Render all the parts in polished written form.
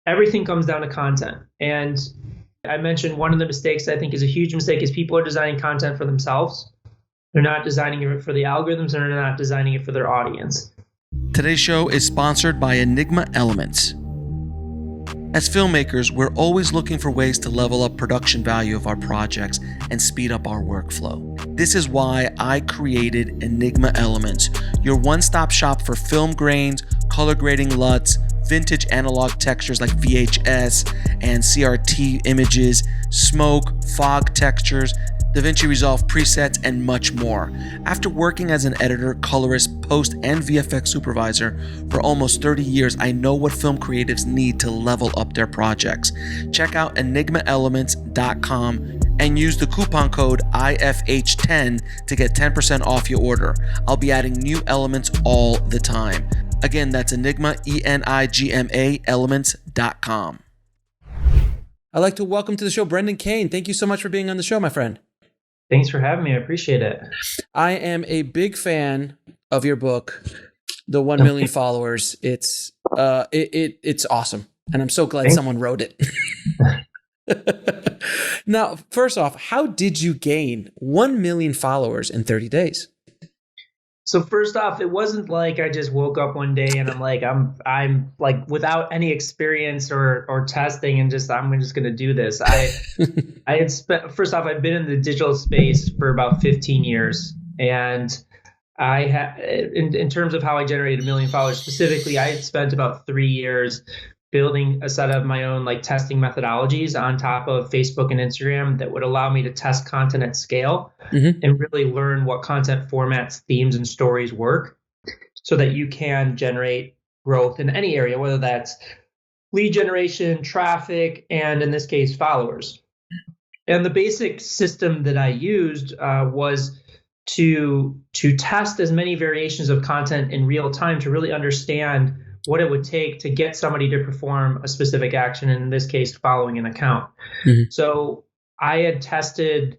everything comes down to content. And I mentioned one of the mistakes I think is a huge mistake is people are designing content for themselves. They're not designing it for the algorithms, and they're not designing it for their audience. Today's show is sponsored by Enigma Elements. As filmmakers, we're always looking for ways to level up production value of our projects and speed up our workflow. This is why I created Enigma Elements, your one-stop shop for film grains, color grading LUTs, vintage analog textures like VHS and CRT images, smoke, fog textures, DaVinci Resolve presets, and much more. After working as an editor, colorist, post, and VFX supervisor for almost 30 years, I know what film creatives need to level up their projects. Check out enigmaelements.com and use the coupon code IFH10 to get 10% off your order. I'll be adding new elements all the time. Again, that's Enigma, ENIGMA, elements.com. I'd like to welcome to the show Brendan Kane. Thank you so much for being on the show, my friend. Thanks for having me. I appreciate it. I am a big fan of your book, The 1 Million Followers. It's awesome, and I'm so glad Thanks. someone wrote it. Now, first off, how did you gain 1 million followers in 30 days? So first off, it wasn't like I just woke up one day and I'm like without any experience or testing and I'm just going to do this. I had spent, first off, I've been in the digital space for about 15 years, and I had in terms of how I generated 1 million followers specifically, I had spent about 3 years building a set of my own like testing methodologies on top of Facebook and Instagram that would allow me to test content at scale and really learn what content formats, themes, and stories work so that you can generate growth in any area, whether that's lead generation, traffic, and in this case, followers. And the basic system that I used was to test as many variations of content in real time to really understand what it would take to get somebody to perform a specific action, in this case, following an account. So I had tested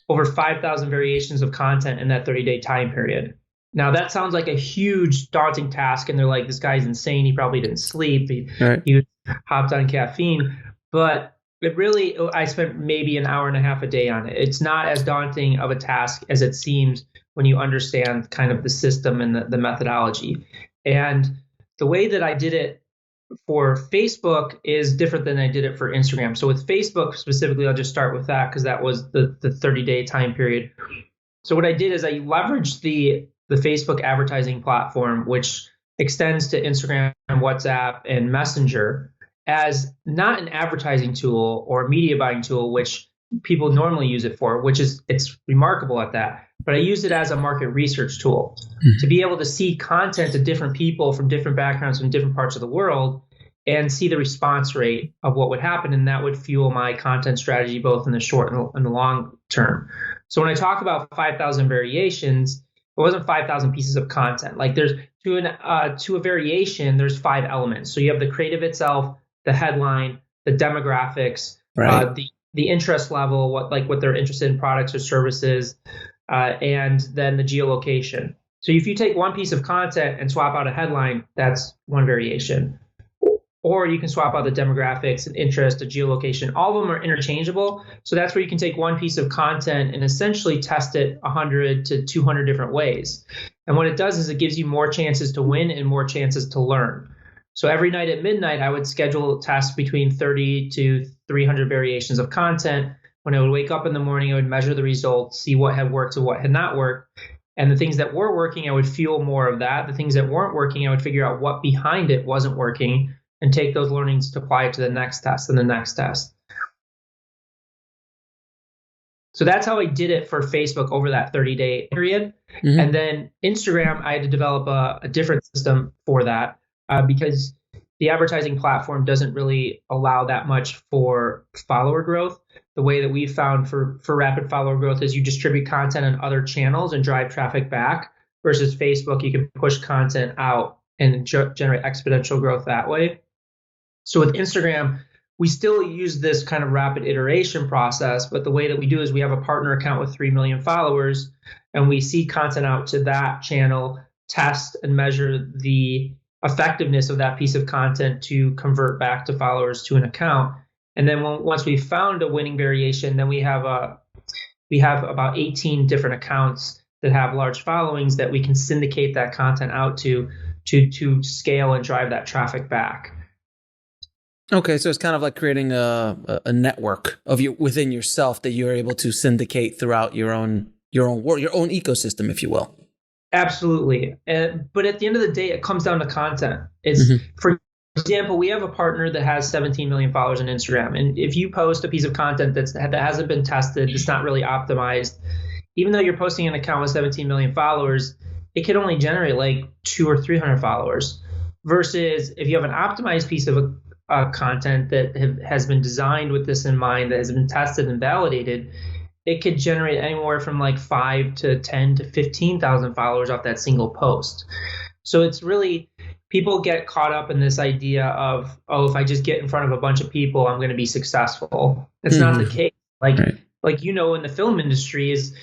over 5,000 variations of content in that 30-day time period. Now, that sounds like a huge, daunting task, and they're like, this guy's insane. He probably didn't sleep. He hopped on caffeine. But it really, I spent maybe an hour and a half a day on it. It's not as daunting of a task as it seems when you understand kind of the system and the methodology. And the way that I did it for Facebook is different than I did it for Instagram. So with Facebook specifically, I'll just start with that because that was the 30-day time period. So what I did is I leveraged the Facebook advertising platform, which extends to Instagram, WhatsApp, and Messenger, as not an advertising tool or a media buying tool, which people normally use it for, it's remarkable at that. But I used it as a market research tool to be able to see content of different people from different backgrounds from different parts of the world and see the response rate of what would happen. And that would fuel my content strategy, both in the short and the long term. So when I talk about 5,000 variations, it wasn't 5,000 pieces of content. Like there's to a variation, there's 5 elements. So you have the creative itself, the headline, the demographics, the interest level, what they're interested in, products or services, and then the geolocation. So if you take one piece of content and swap out a headline, that's one variation. Or you can swap out the demographics, and interest, a geolocation. All of them are interchangeable. So that's where you can take one piece of content and essentially test it 100 to 200 different ways. And what it does is it gives you more chances to win and more chances to learn. So every night at midnight, I would schedule tests between 30 to 300 variations of content. When I would wake up in the morning, I would measure the results, see what had worked and what had not worked. And the things that were working, I would fuel more of that. The things that weren't working, I would figure out what behind it wasn't working and take those learnings to apply it to the next test and the next test. So that's how I did it for Facebook over that 30-day period. And then Instagram, I had to develop a different system for that because the advertising platform doesn't really allow that much for follower growth. The way that we found for rapid follower growth is you distribute content on other channels and drive traffic back, versus Facebook, you can push content out and generate exponential growth that way. So with Instagram, we still use this kind of rapid iteration process, but the way that we do is we have a partner account with 3 million followers, and we seed content out to that channel, test and measure the effectiveness of that piece of content to convert back to followers to an account. And then once we found a winning variation, then we have about 18 different accounts that have large followings that we can syndicate that content out to scale and drive that traffic back. Okay, so it's kind of like creating a network of you within yourself that you're able to syndicate throughout your own world, your own ecosystem, if you will. Absolutely. But at the end of the day, it comes down to content. For example, we have a partner that has 17 million followers on Instagram. And if you post a piece of content that hasn't been tested, it's not really optimized, even though you're posting an account with 17 million followers, it could only generate like 200 or 300 followers. Versus if you have an optimized piece of content that has been designed with this in mind, that has been tested and validated, it could generate anywhere from like 5 to 10 to 15,000 followers off that single post. So it's really, people get caught up in this idea of, oh, if I just get in front of a bunch of people, I'm going to be successful. It's not the case. Like, you know, in the film industry, is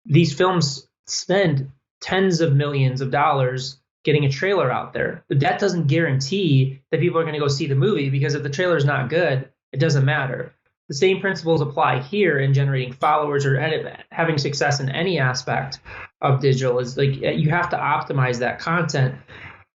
these films spend tens of millions of dollars getting a trailer out there. But that doesn't guarantee that people are going to go see the movie, because if the trailer is not good, it doesn't matter. The same principles apply here in generating followers or having success in any aspect of digital. Is like, you have to optimize that content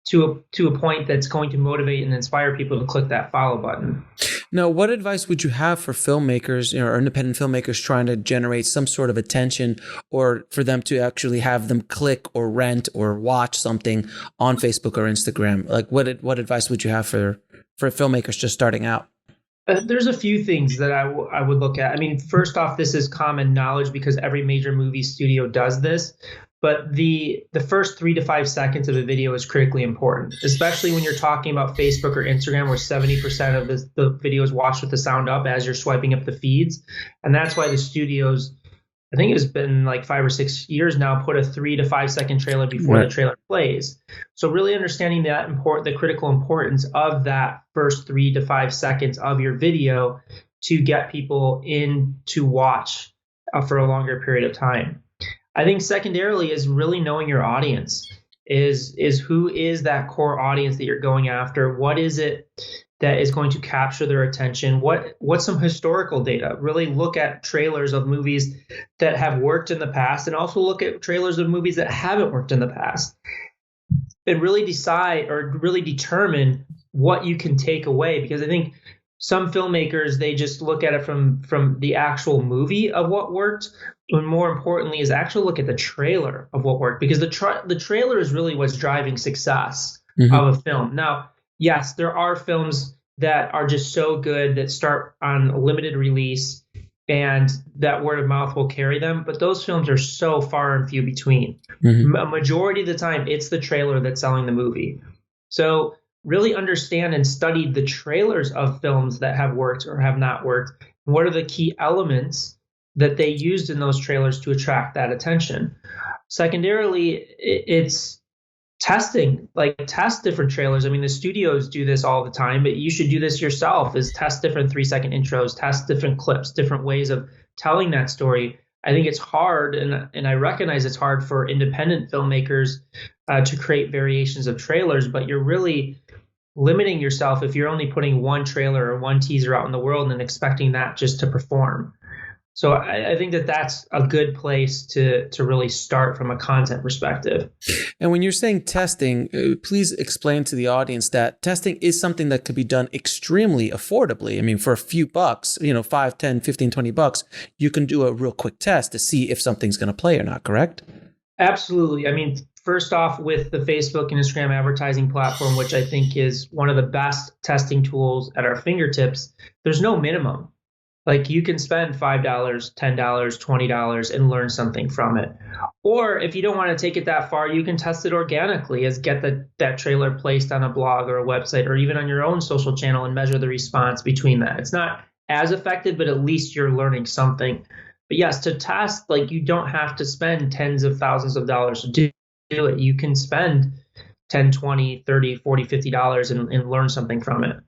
to a point that's going to motivate and inspire people to click that follow button. Now, what advice would you have for filmmakers, or independent filmmakers trying to generate some sort of attention, or for them to actually have them click or rent or watch something on Facebook or Instagram? Like, what advice would you have for filmmakers just starting out? There's a few things that I would look at. I mean, first off, this is common knowledge because every major movie studio does this. But the first 3 to 5 seconds of a video is critically important, especially when you're talking about Facebook or Instagram, where 70% of the video is watched with the sound up as you're swiping up the feeds. And that's why the studios, I think it's been like 5 or 6 years now, put a 3 to 5 second trailer before the trailer plays. So really understanding the critical importance of that first 3 to 5 seconds of your video to get people in to watch for a longer period of time. I think secondarily is really knowing your audience. Is who is that core audience that you're going after? What is it that is going to capture their attention? What's some historical data? Really look at trailers of movies that have worked in the past, and also look at trailers of movies that haven't worked in the past, and really decide or really determine what you can take away. Because I think some filmmakers, they just look at it from the actual movie of what worked, and more importantly is actually look at the trailer of what worked, because the trailer is really what's driving success of a film. Now, yes, there are films that are just so good that start on a limited release and that word of mouth will carry them, but those films are so far and few between. A majority of the time, it's the trailer that's selling the movie. So really understand and study the trailers of films that have worked or have not worked. What are the key elements that they used in those trailers to attract that attention? Secondarily, it's testing, like test different trailers. I mean, the studios do this all the time, but you should do this yourself, is test different 3-second intros, test different clips, different ways of telling that story. I think it's hard, and I recognize it's hard for independent filmmakers to create variations of trailers, but you're really limiting yourself if you're only putting one trailer or one teaser out in the world and expecting that just to perform. So I think that's a good place to really start from a content perspective. And when you're saying testing, please explain to the audience that testing is something that could be done extremely affordably. I mean, for a few bucks, $5, $10, $15, $20, you can do a real quick test to see if something's going to play or not, correct? Absolutely. I mean, first off, with the Facebook and Instagram advertising platform, which I think is one of the best testing tools at our fingertips, there's no minimum. Like, you can spend $5, $10, $20 and learn something from it. Or if you don't want to take it that far, you can test it organically, as get that trailer placed on a blog or a website or even on your own social channel and measure the response between that. It's not as effective, but at least you're learning something. But yes, to test, like, you don't have to spend tens of thousands of dollars to do it. You can spend $10, $20, $30, $40, $50 and learn something from it.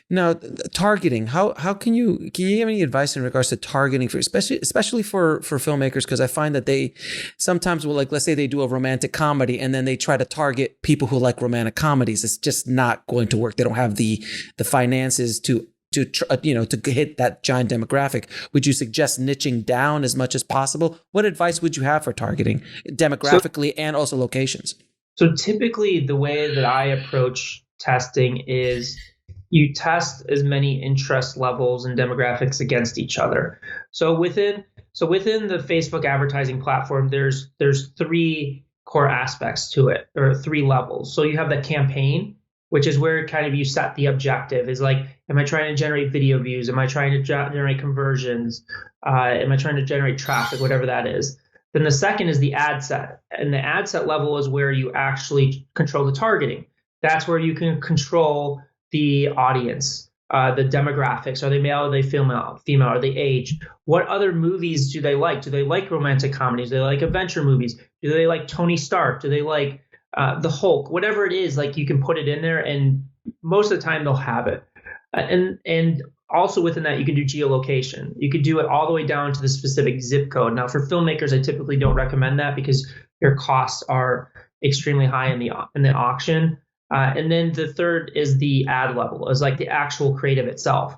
Now, targeting. How can you give any advice in regards to targeting for especially for filmmakers? Because I find that they sometimes will, like, let's say they do a romantic comedy and then they try to target people who like romantic comedies. It's just not going to work. They don't have the finances to hit that giant demographic. Would you suggest niching down as much as possible? What advice would you have for targeting demographically and also locations? So typically the way that I approach testing is you test as many interest levels and demographics against each other. So within the Facebook advertising platform, there's three core aspects to it, or three levels. So you have the campaign, which is where kind of you set the objective. Is like, am I trying to generate video views? Am I trying to generate conversions? Am I trying to generate traffic? Whatever that is. Then the second is the ad set. And the ad set level is where you actually control the targeting. That's where you can control the audience, the demographics. Are they male? Are they female? Are they age? What other movies do they like? Do they like romantic comedies? Do they like adventure movies? Do they like Tony Stark? Do they like the Hulk? Whatever it is, like, you can put it in there, and most of the time they'll have it. And also within that, you can do geolocation. You could do it all the way down to the specific zip code. Now, for filmmakers, I typically don't recommend that because your costs are extremely high in the auction. And then the third is the ad level, is like the actual creative itself.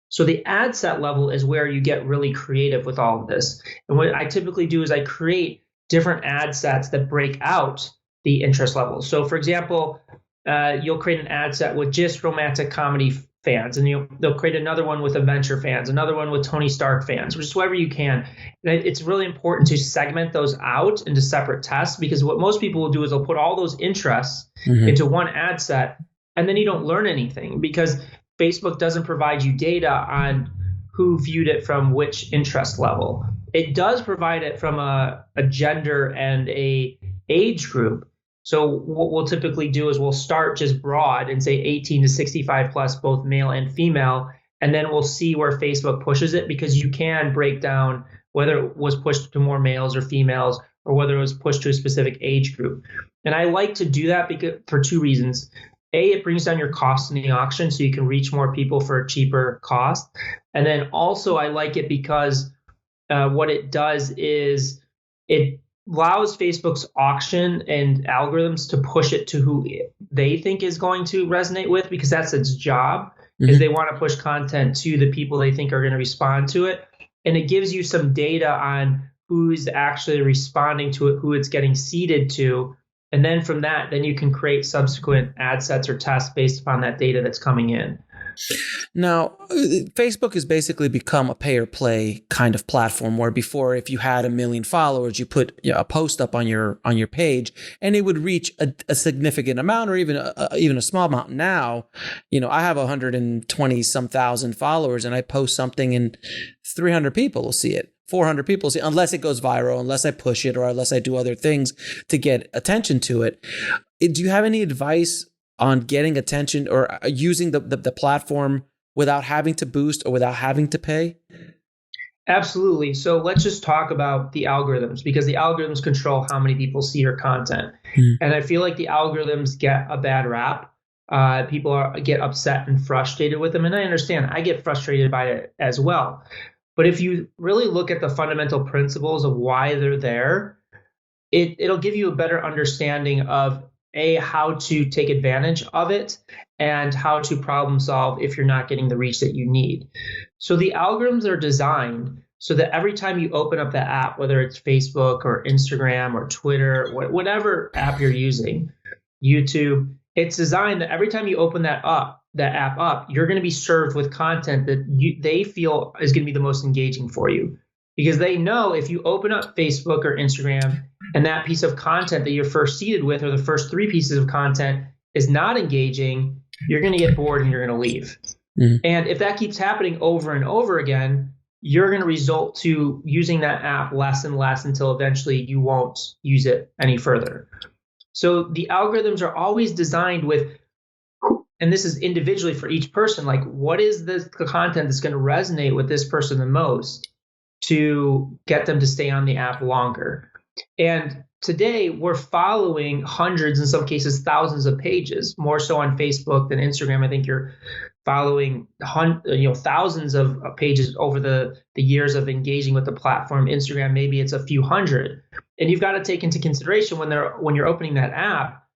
So the ad set level is where you get really creative with all of this. And what I typically do is I create different ad sets that break out the interest levels. So for example, you'll create an ad set with just romantic comedy fans, and they'll create another one with adventure fans, another one with Tony Stark fans, or just whoever you can. And it's really important to segment those out into separate tests, because what most people will do is they'll put all those interests into one ad set, and then you don't learn anything because Facebook doesn't provide you data on who viewed it from which interest level. It does provide it from a gender and a age group. So what we'll typically do is we'll start just broad and say 18 to 65 plus, both male and female, and then we'll see where Facebook pushes it, because you can break down whether it was pushed to more males or females, or whether it was pushed to a specific age group. And I like to do that for two reasons. A, it brings down your costs in the auction so you can reach more people for a cheaper cost. And then also I like it because what it does is it allows Facebook's auction and algorithms to push it to who they think is going to resonate with, because that's its job, is they want to push content to the people they think are going to respond to it. And it gives you some data on who's actually responding to it, who it's getting seeded to. And then from that, then you can create subsequent ad sets or tests based upon that data that's coming in. Now, Facebook has basically become a pay or play kind of platform, where before, if you had 1 million followers, you put a post up on your page and it would reach a significant amount, or even a small amount. Now, I have 120 some thousand followers, and I post something and 300 people will see it. 400 people see it, unless it goes viral, unless I push it, or unless I do other things to get attention to it. Do you have any advice on getting attention or using the platform without having to boost or without having to pay? Absolutely. So let's just talk about the algorithms, because the algorithms control how many people see your content. And I feel like the algorithms get a bad rap. People get upset and frustrated with them. And I understand, I get frustrated by it as well. But if you really look at the fundamental principles of why they're there, it'll give you a better understanding of how to take advantage of it and how to problem solve if you're not getting the reach that you need. So the algorithms are designed so that every time you open up the app, whether it's Facebook or Instagram or Twitter, whatever app you're using, YouTube, it's designed that every time you open that app up, you're going to be served with content that they feel is going to be the most engaging for you. Because they know if you open up Facebook or Instagram and that piece of content that you're first seeded with, or the first 3 pieces of content, is not engaging, you're going to get bored and you're going to leave. And if that keeps happening over and over again, you're going to result to using that app less and less until eventually you won't use it any further. So the algorithms are always designed with, and this is individually for each person, like, what is the content that's going to resonate with this person the most to get them to stay on the app longer. And today we're following hundreds, in some cases thousands of pages, more so on Facebook than Instagram. I think you're following thousands of pages over the years of engaging with the platform. Instagram, maybe it's a few hundred. And you've got to take into consideration when you're opening that app,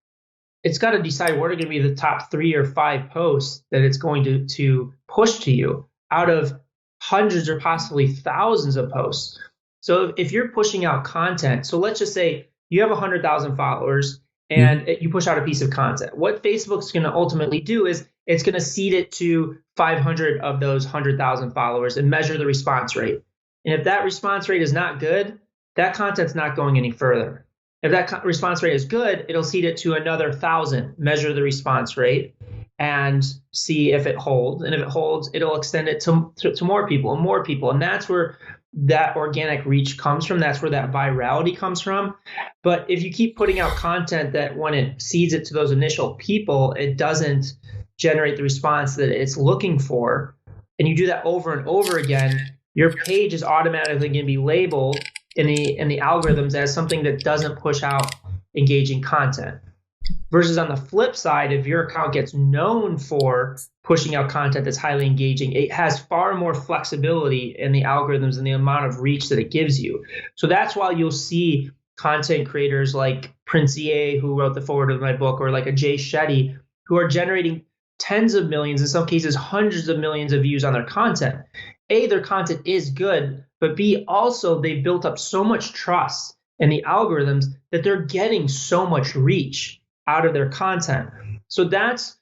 it's got to decide what are going to be the top 3 or 5 posts that it's going to push to you out of hundreds or possibly thousands of posts. So if you're pushing out content, so let's just say you have 100,000 followers and you push out a piece of content. What Facebook's going to ultimately do is it's going to seed it to 500 of those 100,000 followers and measure the response rate. And if that response rate is not good, that content's not going any further. If that response rate is good, it'll seed it to another 1,000, measure the response rate, and see if it holds. And if it holds, it'll extend it to more people and more people. And that's where that organic reach comes from. That's where that virality comes from. But if you keep putting out content that when it seeds it to those initial people, it doesn't generate the response that it's looking for, and you do that over and over again, your page is automatically going to be labeled in the algorithms as something that doesn't push out engaging content. Versus on the flip side, if your account gets known for pushing out content that's highly engaging, it has far more flexibility in the algorithms and the amount of reach that it gives you. So that's why you'll see content creators like Prince EA, who wrote the foreword of my book, or like a Jay Shetty, who are generating tens of millions, in some cases hundreds of millions of views on their content. A, their content is good, but B, also they've built up so much trust in the algorithms that they're getting so much reach out of their content. So that's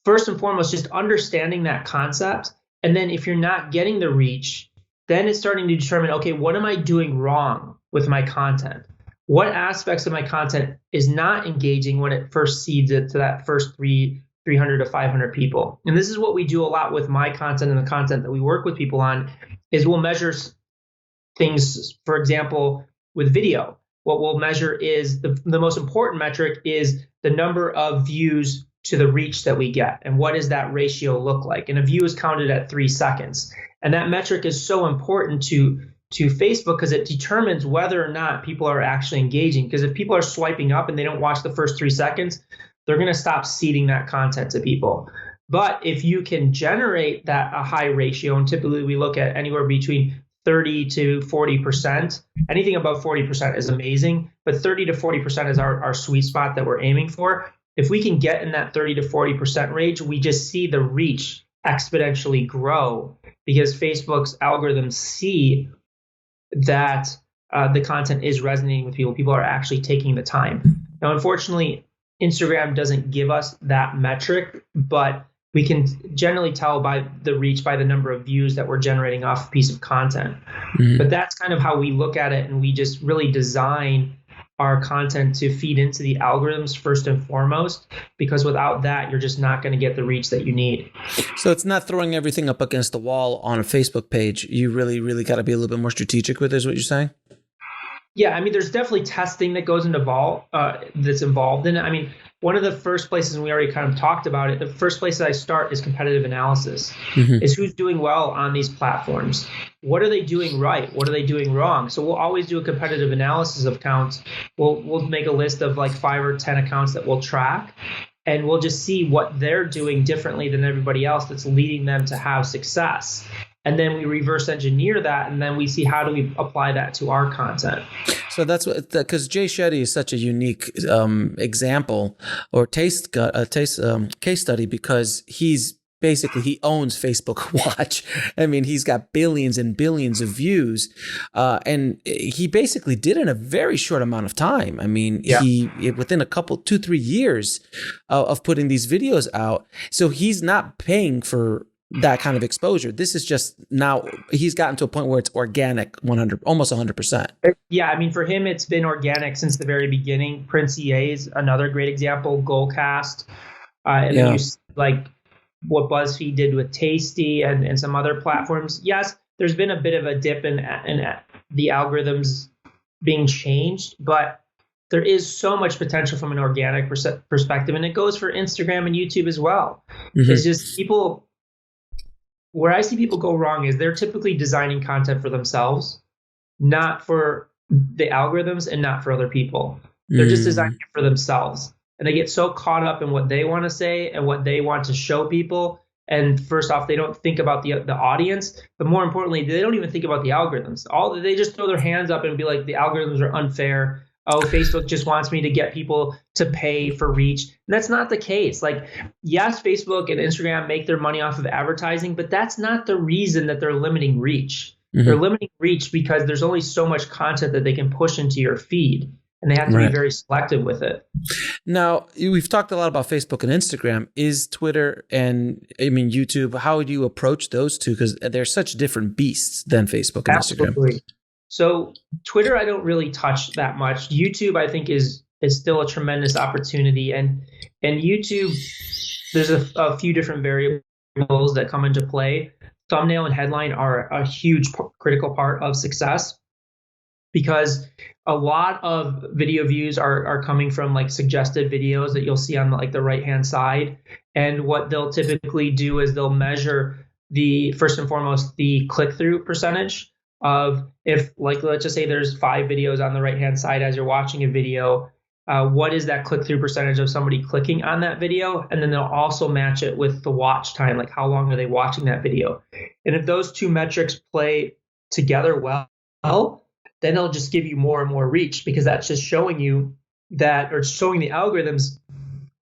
first and foremost, just understanding that concept. And then if you're not getting the reach, then it's starting to determine, okay, what am I doing wrong with my content? What aspects of my content is not engaging when it first seeds it to that first 300 to 500 people? And this is what we do a lot with my content and the content that we work with people on, is we'll measure things, for example, with video. What we'll measure is the most important metric is the number of views to the reach that we get. And what does that ratio look like? And a view is counted at 3 seconds. And that metric is so important to Facebook because it determines whether or not people are actually engaging. Because if people are swiping up and they don't watch the first 3 seconds, they're going to stop seeding that content to people. But if you can generate a high ratio, and typically we look at anywhere between 30 to 40%. Anything above 40% is amazing, but 30 to 40% is our sweet spot that we're aiming for. If we can get in that 30 to 40% range, we just see the reach exponentially grow because Facebook's algorithms see that the content is resonating with people. People are actually taking the time. Now, unfortunately, Instagram doesn't give us that metric, but we can generally tell by the reach, by the number of views that we're generating off a piece of content. Mm-hmm. But that's kind of how we look at it. And we just really design our content to feed into the algorithms first and foremost, because without that, you're just not going to get the reach that you need. So it's not throwing everything up against the wall on a Facebook page. You really, really got to be a little bit more strategic with it, is what you're saying? Yeah, I mean, there's definitely testing that goes into that's involved in it. I mean, one of the first places, and we already kind of talked about it, the first place that I start is competitive analysis. Mm-hmm. Is who's doing well on these platforms. What are they doing right? What are they doing wrong? So we'll always do a competitive analysis of accounts. We'll make a list of like 5 or 10 accounts that we'll track, and we'll just see what they're doing differently than everybody else that's leading them to have success. And then we reverse engineer that, and then we see how do we apply that to our content. So that's what, because Jay Shetty is such a unique example or case study, because he owns Facebook Watch. I mean, he's got billions and billions of views, and he basically did it in a very short amount of time. I mean, he within a couple, 2-3 years of putting these videos out. So he's not paying for that kind of exposure. This is just now he's gotten to a point where it's organic, almost 100%. Yeah, I mean, for him, it's been organic since the very beginning. Prince EA is another great example. Goalcast, and then you see, like what BuzzFeed did with Tasty and some other platforms. Yes, there's been a bit of a dip in the algorithms being changed, but there is so much potential from an organic perspective, and it goes for Instagram and YouTube as well. Mm-hmm. It's just people. Where I see people go wrong is they're typically designing content for themselves, not for the algorithms and not for other people. They're just designing it for themselves. And they get so caught up in what they want to say and what they want to show people And first off, they don't think about the audience, but more importantly, they don't even think about the algorithms. They just throw their hands up and be like, the algorithms are unfair. Oh, Facebook just wants me to get people to pay for reach. And that's not the case. Like, yes, Facebook and Instagram make their money off of advertising, but that's not the reason that they're limiting reach. Mm-hmm. They're limiting reach because there's only so much content that they can push into your feed, and they have to be very selective with it. Now, we've talked a lot about Facebook and Instagram. Is Twitter and YouTube, how do you approach those two? Because they're such different beasts than Facebook and Instagram. So Twitter, I don't really touch that much. YouTube, I think, is still a tremendous opportunity. And YouTube, there's a few different variables that come into play. Thumbnail and headline are a huge critical part of success, because a lot of video views are coming from like suggested videos that you'll see on the right-hand side. And what they'll typically do is they'll measure first and foremost, the click-through percentage of, if, like, let's just say there's 5 videos on the right-hand side as you're watching a video, what is that click-through percentage of somebody clicking on that video? And then they'll also match it with the watch time, like how long are they watching that video? And if those two metrics play together well, then it'll just give you more and more reach, because that's just showing you that, or showing the algorithms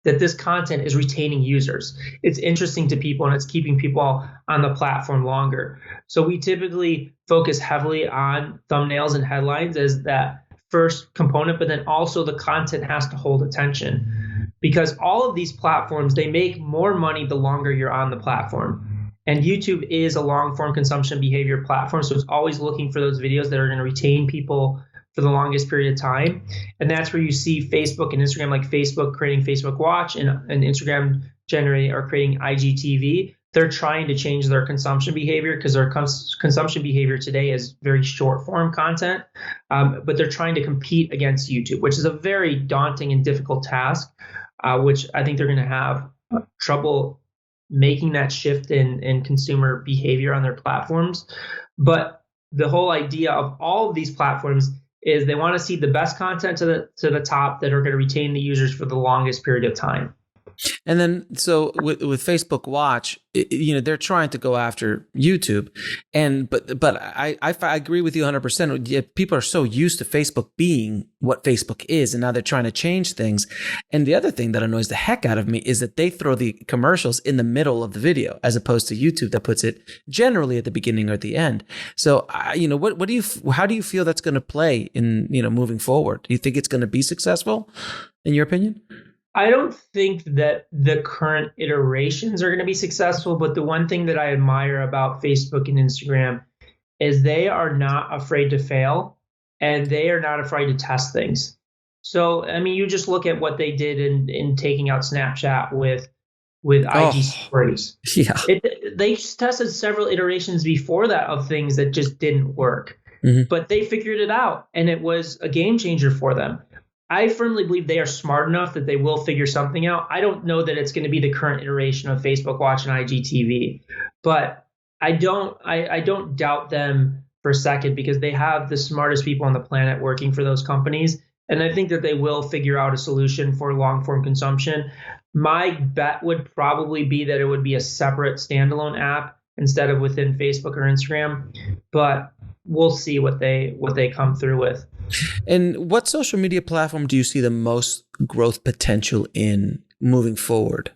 that this content is retaining users. It's interesting to people, and it's keeping people on the platform longer. So we typically focus heavily on thumbnails and headlines as that first component, but then also the content has to hold attention, because all of these platforms, they make more money the longer you're on the platform. And YouTube is a long form consumption behavior platform. So it's always looking for those videos that are going to retain people for the longest period of time. And that's where you see Facebook and Instagram, like Facebook creating Facebook Watch and Instagram creating IGTV. They're trying to change their consumption behavior, because their consumption behavior today is very short form content. But they're trying to compete against YouTube, which is a very daunting and difficult task, which I think they're going to have trouble making that shift in consumer behavior on their platforms. But the whole idea of all of these platforms is they want to see the best content to the top that are going to retain the users for the longest period of time. And then, so with Facebook Watch, they're trying to go after YouTube, but I agree with you 100%. People are so used to Facebook being what Facebook is, and now they're trying to change things. And the other thing that annoys the heck out of me is that they throw the commercials in the middle of the video, as opposed to YouTube that puts it generally at the beginning or at the end. So, how do you feel that's going to play in moving forward? Do you think it's going to be successful, in your opinion? I don't think that the current iterations are going to be successful, but the one thing that I admire about Facebook and Instagram is they are not afraid to fail, and they are not afraid to test things. So, you just look at what they did in taking out Snapchat with IG stories. Yeah. They tested several iterations before that of things that just didn't work, but they figured it out, and it was a game changer for them. I firmly believe they are smart enough that they will figure something out. I don't know that it's going to be the current iteration of Facebook Watch and IGTV, but I don't doubt them for a second, because they have the smartest people on the planet working for those companies. And I think that they will figure out a solution for long form consumption. My bet would probably be that it would be a separate standalone app instead of within Facebook or Instagram, but we'll see what they come through with. And what social media platform do you see the most growth potential in moving forward?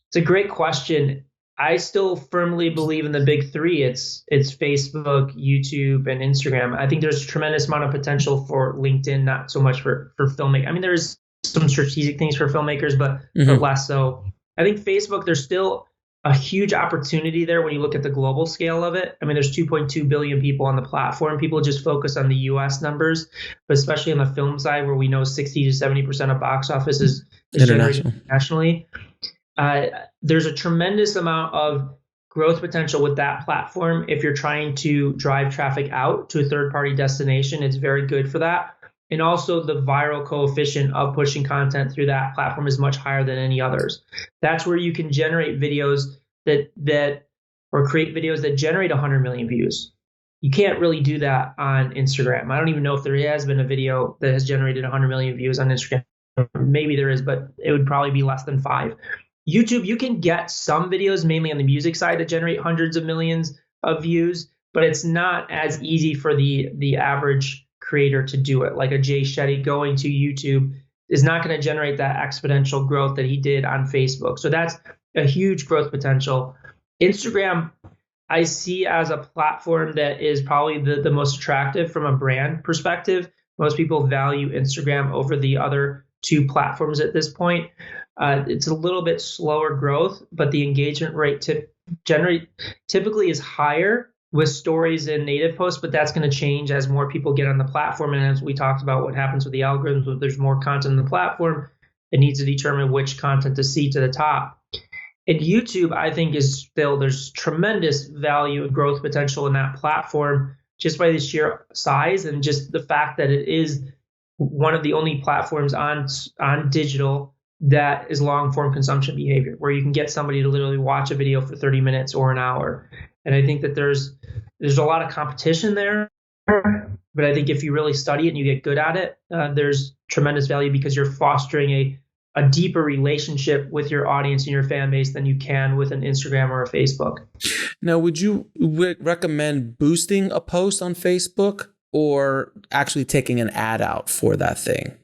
It's a great question. I still firmly believe in the big three. It's Facebook, YouTube, and Instagram. I think there's a tremendous amount of potential for LinkedIn, not so much for filmmaking. There's some strategic things for filmmakers, but less so. I think Facebook, there's still a huge opportunity there when you look at the global scale of it. There's 2.2 billion people on the platform. People just focus on the US numbers, but especially on the film side, where we know 60 to 70% of box office is generated internationally. There's a tremendous amount of growth potential with that platform. If you're trying to drive traffic out to a third-party destination, it's very good for that. And also the viral coefficient of pushing content through that platform is much higher than any others. That's where you can generate videos or create videos that generate 100 million views. You can't really do that on Instagram. I don't even know if there has been a video that has generated 100 million views on Instagram. Maybe there is, but it would probably be less than 5. YouTube, you can get some videos, mainly on the music side, to generate hundreds of millions of views, but it's not as easy for the average creator to do it. Like a Jay Shetty going to YouTube is not going to generate that exponential growth that he did on Facebook. So that's a huge growth potential. Instagram, I see as a platform that is probably the most attractive from a brand perspective. Most people value Instagram over the other two platforms at this point. It's a little bit slower growth, but the engagement rate typically is higher with stories and native posts, but that's going to change as more people get on the platform. And as we talked about what happens with the algorithms, if there's more content on the platform, it needs to determine which content to see to the top. And YouTube, I think, there's tremendous value and growth potential in that platform just by the sheer size and just the fact that it is one of the only platforms on digital that is long form consumption behavior, where you can get somebody to literally watch a video for 30 minutes or an hour. And I think that there's a lot of competition there, but I think if you really study it and you get good at it, there's tremendous value because you're fostering a deeper relationship with your audience and your fan base than you can with an Instagram or a Facebook. Now, would you recommend boosting a post on Facebook or actually taking an ad out for that thing?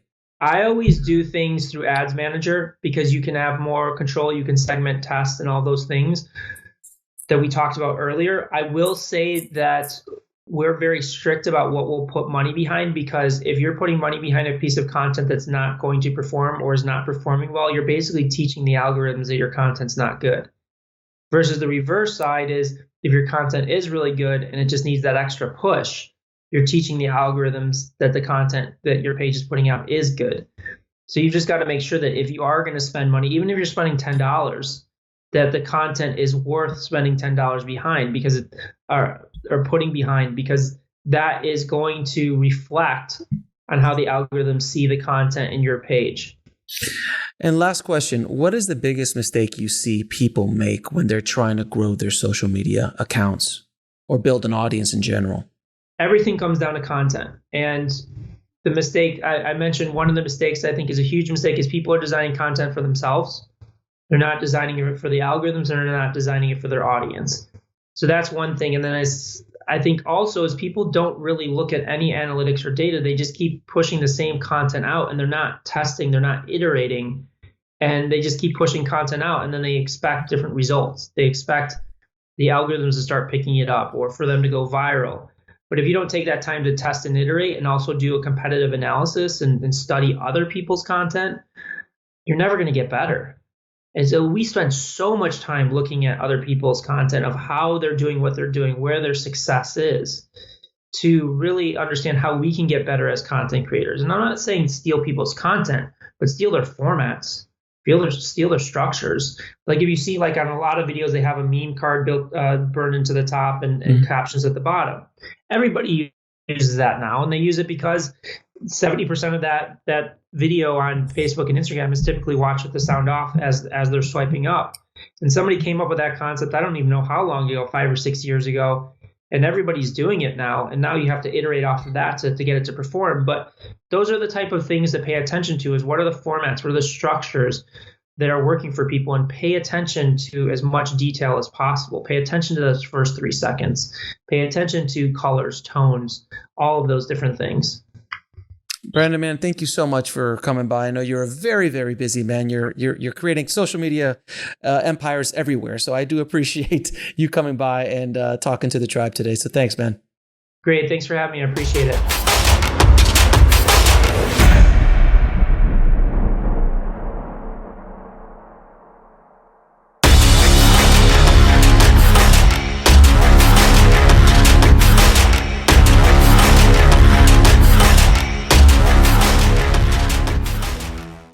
I always do things through Ads Manager because you can have more control. You can segment, test, and all those things that we talked about earlier. I will say that we're very strict about what we'll put money behind, because if you're putting money behind a piece of content that's not going to perform or is not performing well, you're basically teaching the algorithms that your content's not good. Versus the reverse side is if your content is really good and it just needs that extra push, you're teaching the algorithms that the content that your page is putting out is good. So you've just got to make sure that if you are going to spend money, even if you're spending $10, that the content is worth spending $10 behind because or putting behind, because that is going to reflect on how the algorithms see the content in your page. And last question, what is the biggest mistake you see people make when they're trying to grow their social media accounts or build an audience in general? Everything comes down to content. And the mistake, I mentioned one of the mistakes I think is a huge mistake is people are designing content for themselves. They're not designing it for the algorithms, and they're not designing it for their audience. So that's one thing. And then I think also is people don't really look at any analytics or data. They just keep pushing the same content out, and they're not testing, they're not iterating, and they just keep pushing content out, and then they expect different results. They expect the algorithms to start picking it up or for them to go viral. But if you don't take that time to test and iterate and also do a competitive analysis and study other people's content, you're never going to get better. And so we spend so much time looking at other people's content of how they're doing what they're doing, where their success is, to really understand how we can get better as content creators. And I'm not saying steal people's content, but steal their formats, steal their structures. Like if you see, like on a lot of videos, they have a meme card built, burned into the top and captions at the bottom. Everybody uses that now, and they use it because 70% of that video on Facebook and Instagram is typically watched with the sound off as they're swiping up. And somebody came up with that concept, I don't even know how long ago, 5 or 6 years ago, and everybody's doing it now. And now you have to iterate off of that to get it to perform. But those are the type of things to pay attention to, is what are the formats, what are the structures that are working for people, and pay attention to as much detail as possible. Pay attention to those first 3 seconds. Pay attention to colors, tones, all of those different things. Brendan, man, thank you so much for coming by. I know you're a very, very busy man. You're creating social media empires everywhere. So I do appreciate you coming by and talking to the tribe today. So thanks, man. Great. Thanks for having me. I appreciate it.